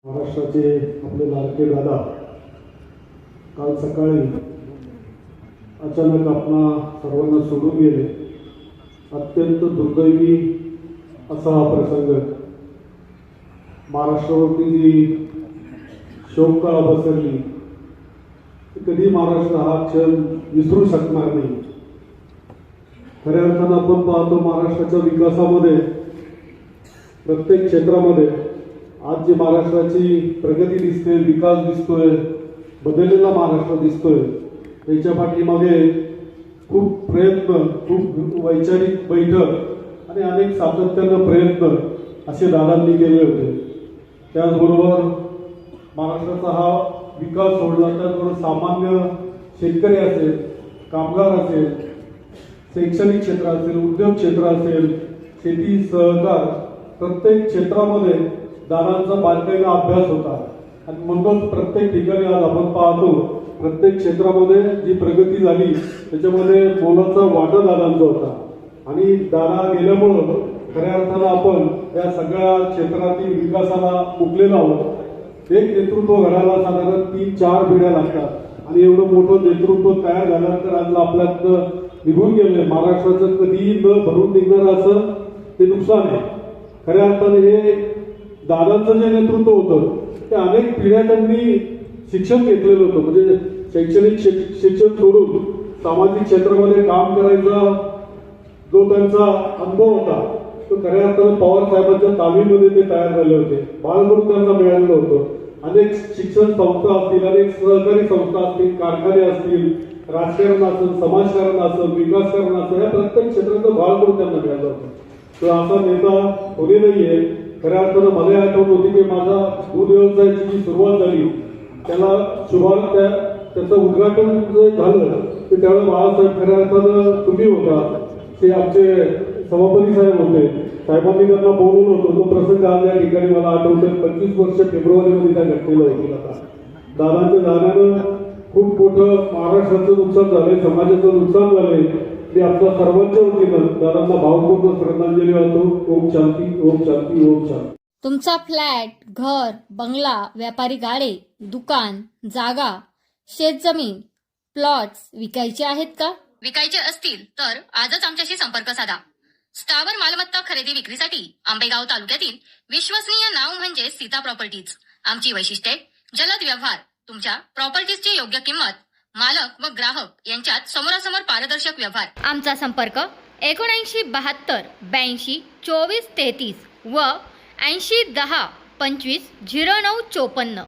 महाराष्ट्राचे आपले लाडके दादा काल सकाळी अचानक आपणा सर्वांना सोडून गेले. अत्यंत दुर्दैवी असा हा प्रसंग. महाराष्ट्रावरती जी शोककळा पसरली कधी महाराष्ट्र हा क्षण विसरू शकणार नाही. खऱ्या अर्थानं आपण पाहतो महाराष्ट्राच्या विकासामध्ये प्रत्येक क्षेत्रामध्ये आज जी महाराष्ट्राची प्रगती दिसते, विकास दिसतोय, बदललेला महाराष्ट्र दिसतोय, त्याच्या पाठीमागे खूप प्रयत्न, खूप वैचारिक बैठक आणि अनेक सातत्यानं प्रयत्न असे दादांनी केले होते. त्याचबरोबर महाराष्ट्राचा हा विकास सोडला तर सामान्य शेतकरी असेल, कामगार असेल, शैक्षणिक क्षेत्र असेल, उद्योग क्षेत्र असेल, शेती, सहकार, प्रत्येक क्षेत्रामध्ये दादांचा बांधलेला अभ्यास होता. आणि म्हणूनच प्रत्येक ठिकाणी आज आपण पाहतो प्रत्येक क्षेत्रामध्ये जी प्रगती झाली त्याच्यामध्ये मोलाचा वाटा दादांचा होता. आणि दादा गेल्यामुळं खऱ्या अर्थानं आपण या सगळ्या क्षेत्रातील विकासाला मुकलेलो आहोत. एक नेतृत्व घडायला साधारण 3-4 पिढ्या लागतात आणि एवढं मोठं नेतृत्व तयार झाल्यानंतर आज आपल्यातनं निघून गेले. महाराष्ट्राचं कधीही न भरून निघणार असं ते नुकसान आहे. खऱ्या अर्थानं हे दादांचं जे नेतृत्व होतं ते अनेक पिढ्या त्यांनी शिक्षण घेतलेलं होतं. म्हणजे शैक्षणिक शिक्षण सोडून सामाजिक क्षेत्रामध्ये काम करायचा जो त्यांचा अनुभव होता तो खऱ्या अर्थानं पवार साहेबांच्या तालीमध्ये ते तयार झाले होते. बाळकडून त्यांना मिळालेलं होतं. अनेक शिक्षण संस्था असतील, अनेक सहकारी संस्था असतील, कारखाने असतील, राजकारण असेल, समाजकारण असेल, विकासकारण असेल, या प्रत्येक क्षेत्राचं बाळकडून त्यांना मिळालं होतं. तर असा नेता कोणी नाहीये. खऱ्या अर्थानं मला आठवण होती की माझा दूध व्यवसायाची जी सुरुवात झाली त्याला त्याचं उद्घाटन झालं ते त्यावेळेला बाळासाहेब खऱ्या अर्थानं तुम्ही होता. ते आमचे सभापती साहेब होते. साहेबांनी त्यांना बोलवलं होतं. तो प्रसंग आज या ठिकाणी मला आठवतं. 25 वर्ष फेब्रुवारीमध्ये त्या घटनेला होतील. आता दादांच्या जाण्यानं खूप मोठं महाराष्ट्राचं नुकसान झालंय, समाजाचं नुकसान झालंय. मी आपल्या सर्वांच्या वतीनं दादांना भावपूर्ण श्रद्धांजली वाहतो. ओम शांती, ओम शांती, ओम शांती. तुमचा फ्लॅट, घर, बंगला, व्यापारी गाडे, दुकान, जागा, शेतजमीन, प्लॉट्स विकायचे आहेत का? विकायचे असतील तर आजच आमच्याशी संपर्क साधा. स्थावर मालमत्ता खरेदी विक्रीसाठी आंबेगाव तालुक्यातील विश्वसनीय नाव म्हणजे सीता प्रॉपर्टीज. आमची वैशिष्ट्ये: जलद व्यवहार, तुमच्या प्रॉपर्टीजची योग्य किंमत, मालक व ग्राहक यांच्यात समोरासमोर पारदर्शक व्यवहार. आमचा संपर्क 7972 82 24 33 व 80 10 25 09 54.